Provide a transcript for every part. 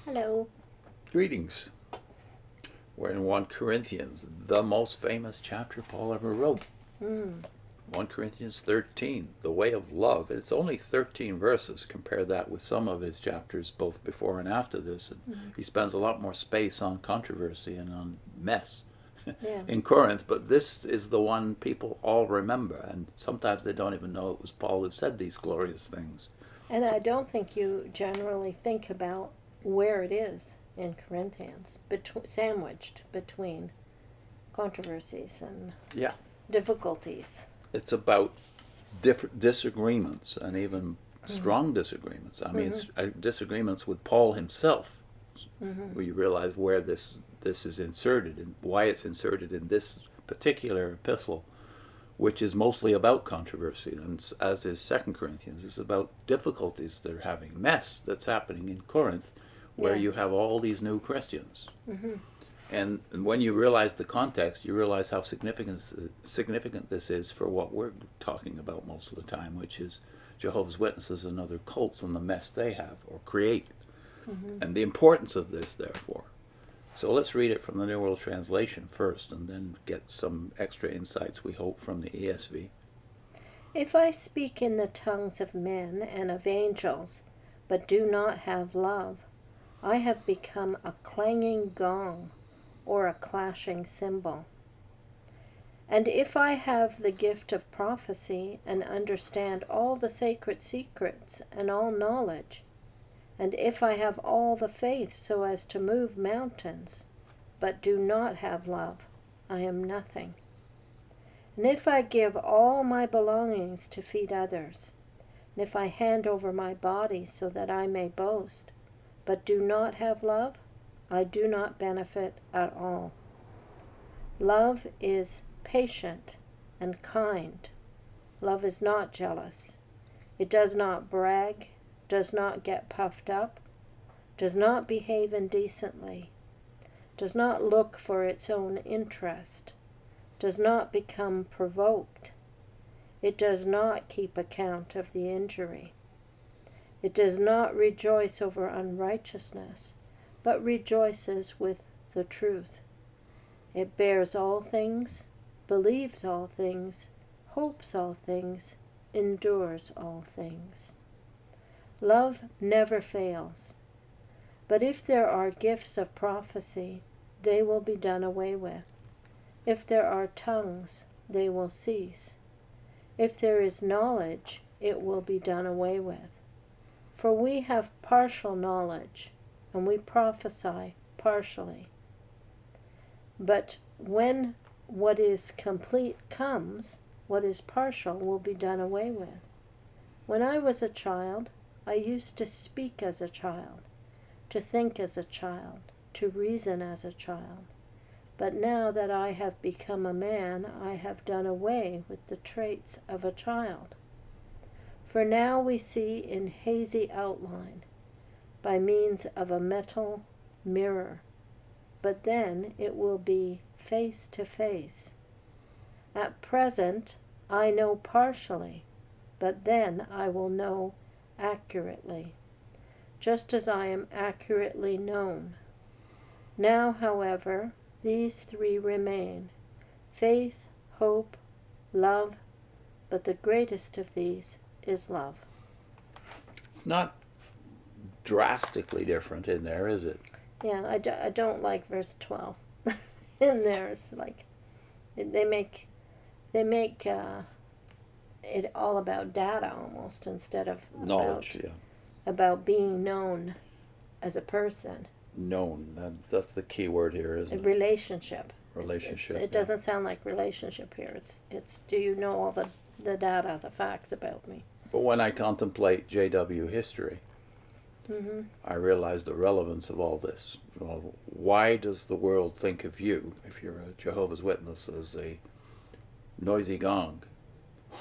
Hello. Greetings. We're in 1 Corinthians, the most famous chapter Paul ever wrote. Mm. 1 Corinthians 13, the way of love. It's only 13 verses. Compare that with some of his chapters, both before and after this. And he spends a lot more space on controversy and on mess Yeah. in Corinth, but this is the one people all remember. And sometimes they don't even know it was Paul who said these glorious things. And I don't think you generally think about where it is in Corinthians, sandwiched between controversies and Yeah, difficulties. it's about different disagreements and even Mm-hmm. strong disagreements. I mean, Mm-hmm. it's disagreements with Paul himself, Mm-hmm. where you realize where this is inserted and why it's inserted in this particular epistle, which is mostly about controversy, and as is 2 Corinthians, it's about difficulties they're having, mess that's happening in Corinth, where Yeah. you have all these new Christians. Mm-hmm. And when you realize the context, you realize how significant this is for what we're talking about most of the time, which is Jehovah's Witnesses and other cults and the mess they have or create, Mm-hmm. and the importance of this, therefore. So let's read it from the New World Translation first, and then get some extra insights, we hope, from the ESV. If I speak in the tongues of men and of angels, but do not have love, I have become a clanging gong or a clashing cymbal. And if I have the gift of prophecy and understand all the sacred secrets and all knowledge, and if I have all the faith so as to move mountains, but do not have love, I am nothing. And if I give all my belongings to feed others, and if I hand over my body so that I may boast, but do not have love, I do not benefit at all. Love is patient and kind. Love is not jealous. It does not brag, does not get puffed up, does not behave indecently, does not look for its own interest, does not become provoked. It does not keep account of the injury. It does not rejoice over unrighteousness, but rejoices with the truth. It bears all things, believes all things, hopes all things, endures all things. Love never fails. But if there are gifts of prophecy, they will be done away with. If there are tongues, they will cease. If there is knowledge, it will be done away with. For we have partial knowledge, and we prophesy partially. But when what is complete comes, what is partial will be done away with. When I was a child, I used to speak as a child, to think as a child, to reason as a child. But now that I have become a man, I have done away with the traits of a child. For now we see in hazy outline, by means of a metal mirror, but then it will be face to face. At present, I know partially, but then I will know accurately, just as I am accurately known. Now, however, these three remain: faith, hope, love, but the greatest of these is love. It's not drastically different in there, is it? Yeah, I don't like verse 12. In there, it's like they make it all about data almost instead of Knowledge, yeah. about being known as a person. Known. That's the key word here, A isn't it? relationship. Relationship. It doesn't sound like relationship here. It's do you know all the data, the facts about me? But when I contemplate JW history, Mm-hmm. I realize the relevance of all this. Well, why does the world think of you, if you're a Jehovah's Witness, as a noisy gong?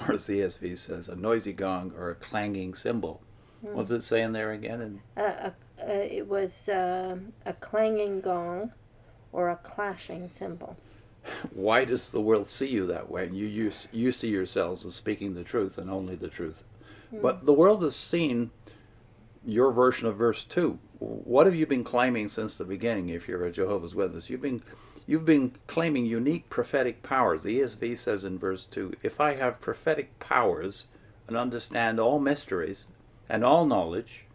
Or as the ESV says, a noisy gong or a clanging cymbal. Mm. What's it saying there again? It was a clanging gong or a clashing cymbal. Why does the world see you that way? And you see yourselves as speaking the truth and only the truth. Mm. But the world has seen your version of verse 2. what have you been claiming since the beginning? If you're a Jehovah's Witness, you've been claiming unique prophetic powers. The ESV says in verse 2, if I have prophetic powers and understand all mysteries and all knowledge,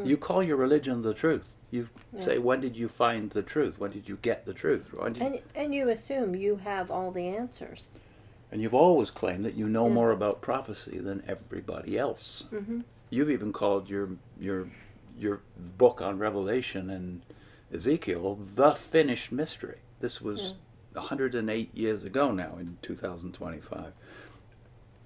you call your religion the truth. You say, when did you find the truth? When did you get the truth? And you assume you have all the answers. And you've always claimed that you know more about prophecy than everybody else. You've even called your book on Revelation and Ezekiel the finished mystery. This was 108 years ago now in 2025.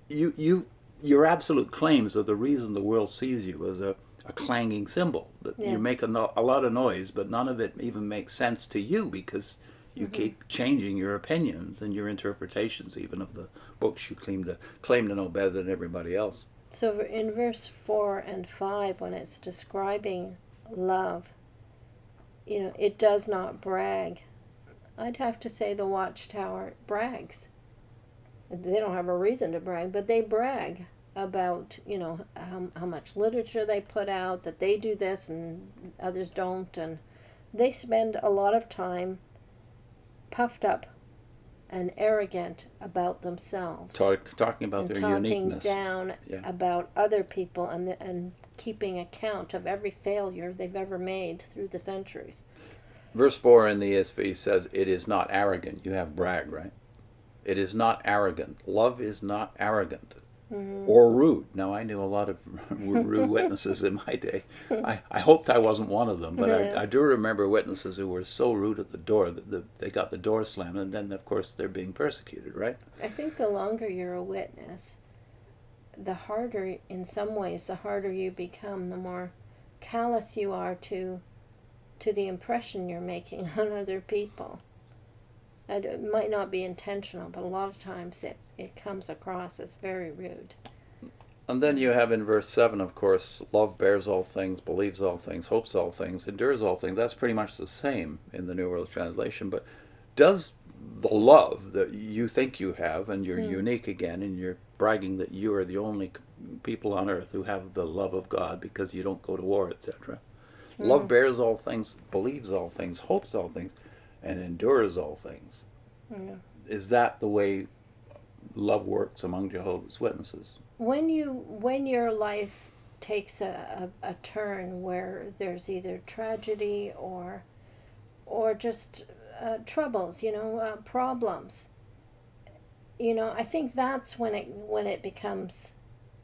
Your absolute claims are the reason the world sees you as a clanging cymbal. That you make a lot of noise, but none of it even makes sense to you because you keep changing your opinions and your interpretations even of the books you claim to know better than everybody else. So in verse 4 and 5, when it's describing love, it does not brag. I'd have to say the Watchtower brags. They don't have a reason to brag, but they brag about, how much literature they put out, that they do this and others don't, and they spend a lot of time puffed up and arrogant about themselves. Talking about their uniqueness. Talking down about other people and keeping account of every failure they've ever made through the centuries. Verse 4 in the ESV says, it is not arrogant. You have brag, right? It is not arrogant. Love is not arrogant. Or rude. Now, I knew a lot of rude witnesses in my day. I hoped I wasn't one of them, but I do remember witnesses who were so rude at the door that they got the door slammed, and then, of course, they're being persecuted, right? I think the longer you're a witness, the harder, in some ways, the harder you become, the more callous you are to the impression you're making on other people. And it might not be intentional, but a lot of times it comes across as very rude. And then you have in verse 7, of course, love bears all things, believes all things, hopes all things, endures all things. That's pretty much the same in the New World Translation. But does the love that you think you have, and you're unique again, and you're bragging that you are the only people on earth who have the love of God because you don't go to war, etc. Love bears all things, believes all things, hopes all things, and endures all things. Is that the way love works among Jehovah's Witnesses? When your life takes a turn where there's either tragedy or just troubles, problems, I think that's when it becomes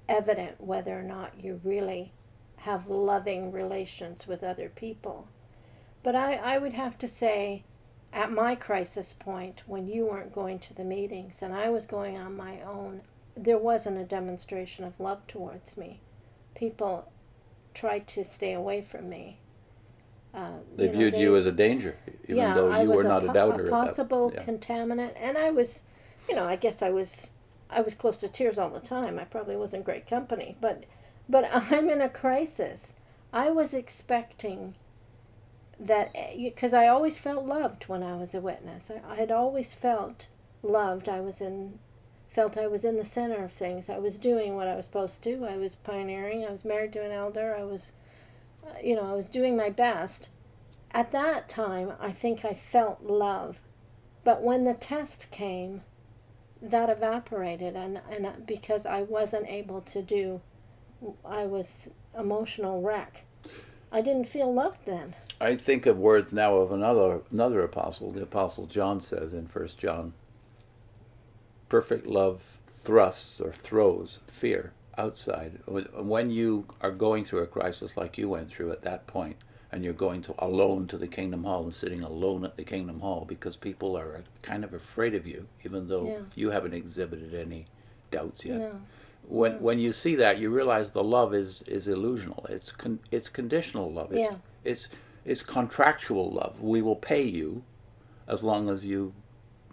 evident whether or not you really have loving relations with other people. But I would have to say, at my crisis point, when you weren't going to the meetings and I was going on my own, there wasn't a demonstration of love towards me. People tried to stay away from me. They viewed you as a danger, even though you were not a doubter. A possible contaminant, and I was, I guess I was close to tears all the time. I probably wasn't great company, but I'm in a crisis. I was expecting that, because I always felt loved when I was a witness. I had always felt loved. Felt I was in the center of things. I was doing what I was supposed to. I was pioneering. I was married to an elder. I was doing my best. At that time, I think I felt love. But when the test came, that evaporated, and because I wasn't able to do, I was emotional wreck. I didn't feel loved then. I think of words now of another apostle. The apostle John says in 1 John, perfect love thrusts or throws fear outside. When you are going through a crisis like you went through at that point, and you're going alone to the Kingdom Hall and sitting alone at the Kingdom Hall because people are kind of afraid of you, even though you haven't exhibited any doubts yet. No. When you see that, you realize the love is illusional. It's conditional love. It's contractual love. We will pay you as long as you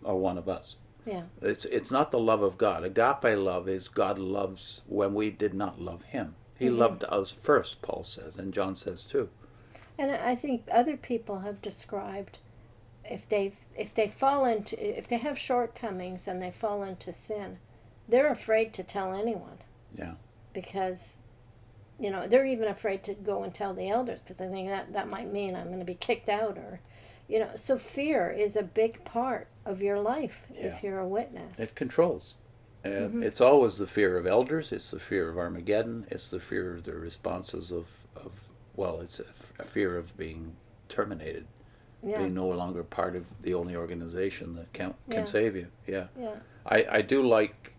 are one of us. Yeah. It's not the love of God. Agape love is God loves when we did not love him. He loved us first, Paul says, and John says too. And I think other people have described if they have shortcomings and they fall into sin, they're afraid to tell anyone. Yeah. Because you know, they're even afraid to go and tell the elders because they think that might mean I'm going to be kicked out, or, you know, so fear is a big part of your life if you're a witness. It controls. It's always the fear of elders. It's the fear of Armageddon. It's the fear of the responses of well, it's a fear of being terminated, being no longer part of the only organization that can save you. Yeah. I do like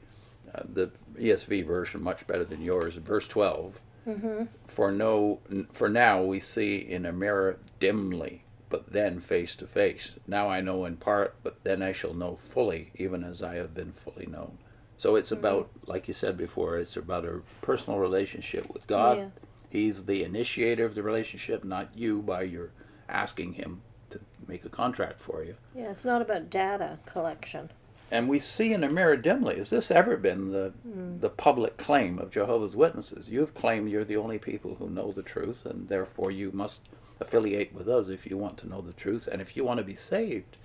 the ESV version much better than yours. Verse 12. For now we see in a mirror dimly, but then face to face. Now I know in part, but then I shall know fully, even as I have been fully known. So it's about, like you said before, it's about a personal relationship with God. Yeah. He's the initiator of the relationship, not you by your asking him to make a contract for you. Yeah, it's not about data collection. And we see in a mirror dimly. Has this ever been the public claim of Jehovah's Witnesses? You've claimed you're the only people who know the truth, and therefore you must affiliate with us if you want to know the truth and if you want to be saved.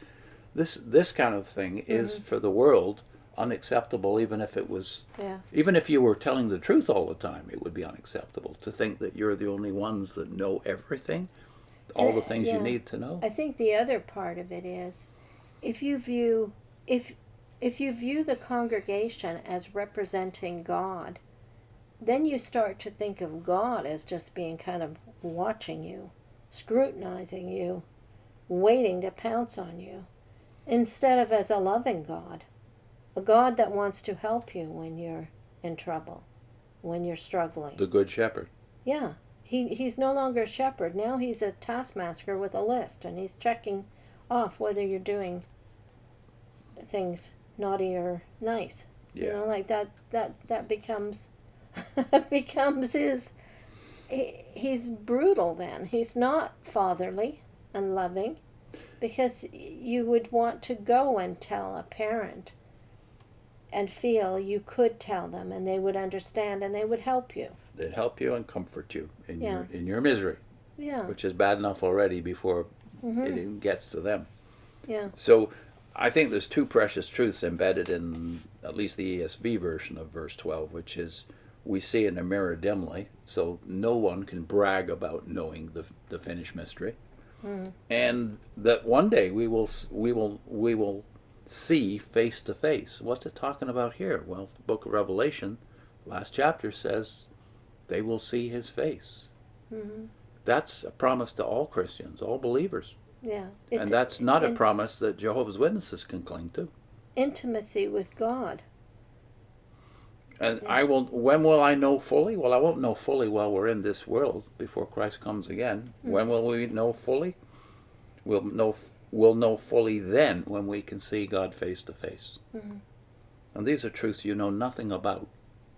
This kind of thing is for the world unacceptable, even if it was, even if you were telling the truth all the time, it would be unacceptable to think that you're the only ones that know everything, all the things you need to know. I think the other part of it is, if you view the congregation as representing God, then you start to think of God as just being kind of watching you, scrutinizing you, waiting to pounce on you, instead of as a loving God. A God that wants to help you when you're in trouble, when you're struggling. The Good Shepherd. Yeah. He's no longer a shepherd. Now he's a taskmaster with a list, and he's checking off whether you're doing things naughty or nice. Yeah. You know, like that becomes becomes he's brutal then. He's not fatherly and loving, because you would want to go and tell a parent and feel you could tell them and they would understand and they would help you. They'd help you and comfort you in your misery. Yeah. Which is bad enough already before it even gets to them. Yeah. So I think there's two precious truths embedded in at least the ESV version of verse 12, which is we see in a mirror dimly, so no one can brag about knowing the finished mystery. And that one day we will see face to face. What's it talking about here? Well, the book of Revelation, last chapter says they will see his face. That's a promise to all Christians, all believers. Yeah. And that's not a promise that Jehovah's Witnesses can cling to. Intimacy with God. And when will I know fully? Well, I won't know fully while we're in this world before Christ comes again. When will we know fully? We'll know fully then when we can see God face to face. And these are truths you know nothing about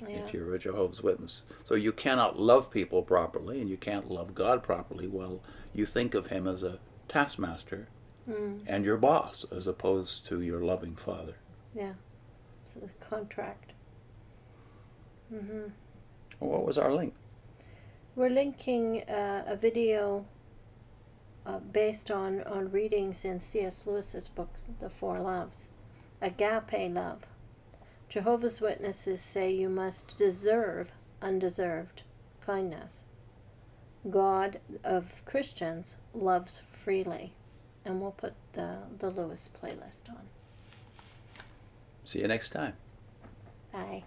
if you're a Jehovah's Witness. So you cannot love people properly and you can't love God properly while you think of him as a taskmaster and your boss as opposed to your loving father. Yeah. So the contract. What was our link? We're linking a video based on readings in C.S. Lewis's book, The Four Loves. Agape love. Jehovah's Witnesses say you must deserve undeserved kindness. God of Christians loves freely. And we'll put the Lewis playlist on. See you next time. Bye.